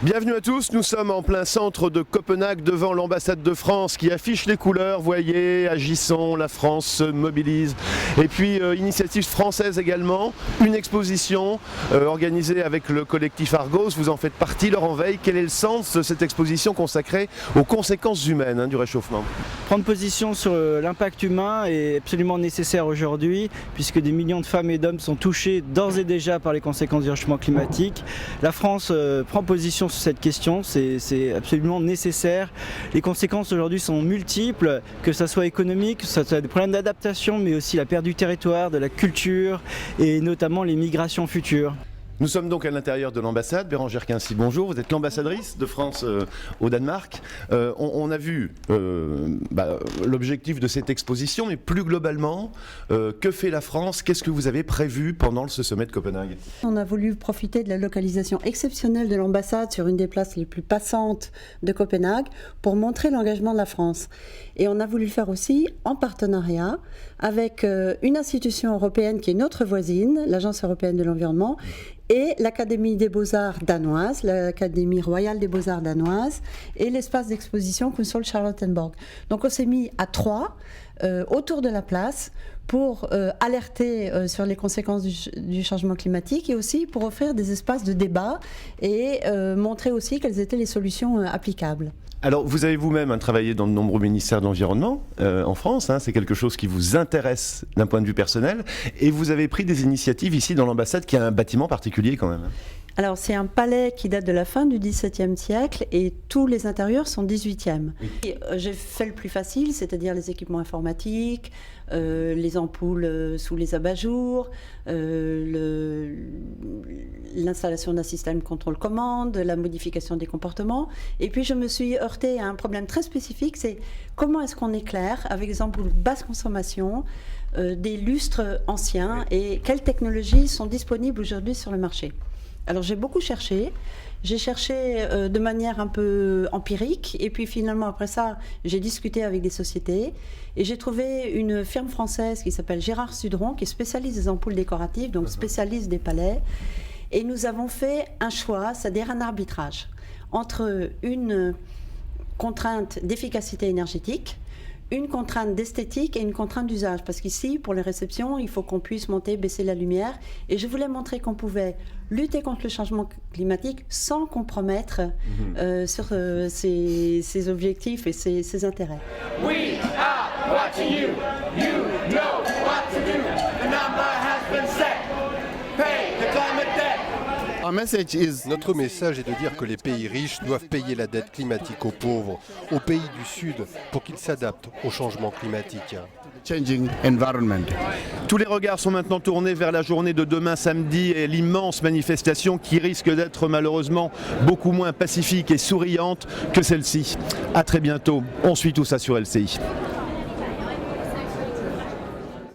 Bienvenue à tous, nous sommes en plein centre de Copenhague devant l'ambassade de France qui affiche les couleurs, voyez, agissons, la France se mobilise. Et puis initiative française également, une exposition organisée avec le collectif Argos, vous en faites partie, Laurent Veil. Quel est le sens de cette exposition consacrée aux conséquences humaines du réchauffement? Prendre position sur l'impact humain est absolument nécessaire aujourd'hui puisque des millions de femmes et d'hommes sont touchés d'ores et déjà par les conséquences du réchauffement climatique. La France prend position sur cette question, c'est absolument nécessaire. Les conséquences aujourd'hui sont multiples, que ce soit économique, que ce soit des problèmes d'adaptation, mais aussi la perte du territoire, de la culture et notamment les migrations futures. Nous sommes donc à l'intérieur de l'ambassade. Bérangère Quincy, bonjour. Vous êtes l'ambassadrice de France au Danemark. On a vu l'objectif de cette exposition, mais plus globalement, que fait la France? Qu'est-ce que vous avez prévu pendant ce sommet de Copenhague? On a voulu profiter de la localisation exceptionnelle de l'ambassade sur une des places les plus passantes de Copenhague pour montrer l'engagement de la France. Et on a voulu le faire aussi en partenariat avec une institution européenne qui est notre voisine, l'Agence européenne de l'environnement, et l'Académie des Beaux-Arts danoise, l'Académie royale des Beaux-Arts danoise, et l'espace d'exposition Kunsthal Charlottenborg. Donc on s'est mis à trois autour de la place pour alerter sur les conséquences du changement climatique et aussi pour offrir des espaces de débat et montrer aussi quelles étaient les solutions applicables. Alors, vous avez vous-même travaillé dans de nombreux ministères de l'environnement en France, c'est quelque chose qui vous intéresse d'un point de vue personnel, et vous avez pris des initiatives ici dans l'ambassade qui a un bâtiment particulier quand même. Alors c'est un palais qui date de la fin du XVIIe siècle et tous les intérieurs sont XVIIIe. J'ai fait le plus facile, c'est-à-dire les équipements informatiques, les ampoules sous les abat-jours, l'installation d'un système contrôle-commande, la modification des comportements. Et puis je me suis heurtée à un problème très spécifique, c'est comment est-ce qu'on éclaire avec des ampoules basse consommation, des lustres anciens et quelles technologies sont disponibles aujourd'hui sur le marché. Alors j'ai beaucoup cherché, j'ai cherché de manière un peu empirique et puis finalement après ça j'ai discuté avec des sociétés et j'ai trouvé une firme française qui s'appelle Gérard Sudron qui est spécialiste des ampoules décoratives, donc spécialiste des palais, et nous avons fait un choix, c'est-à-dire un arbitrage entre une contrainte d'efficacité énergétique, une contrainte d'esthétique et une contrainte d'usage. Parce qu'ici, pour les réceptions, il faut qu'on puisse monter, baisser la lumière. Et je voulais montrer qu'on pouvait lutter contre le changement climatique sans compromettre sur ses objectifs et ses intérêts. We are watching you. You know what to do. The number has been set. Pay the climate debt. Notre message est de dire que les pays riches doivent payer la dette climatique aux pauvres, aux pays du Sud, pour qu'ils s'adaptent au changement climatique. Tous les regards sont maintenant tournés vers la journée de demain samedi et l'immense manifestation qui risque d'être malheureusement beaucoup moins pacifique et souriante que celle-ci. À très bientôt, on suit tout ça sur LCI.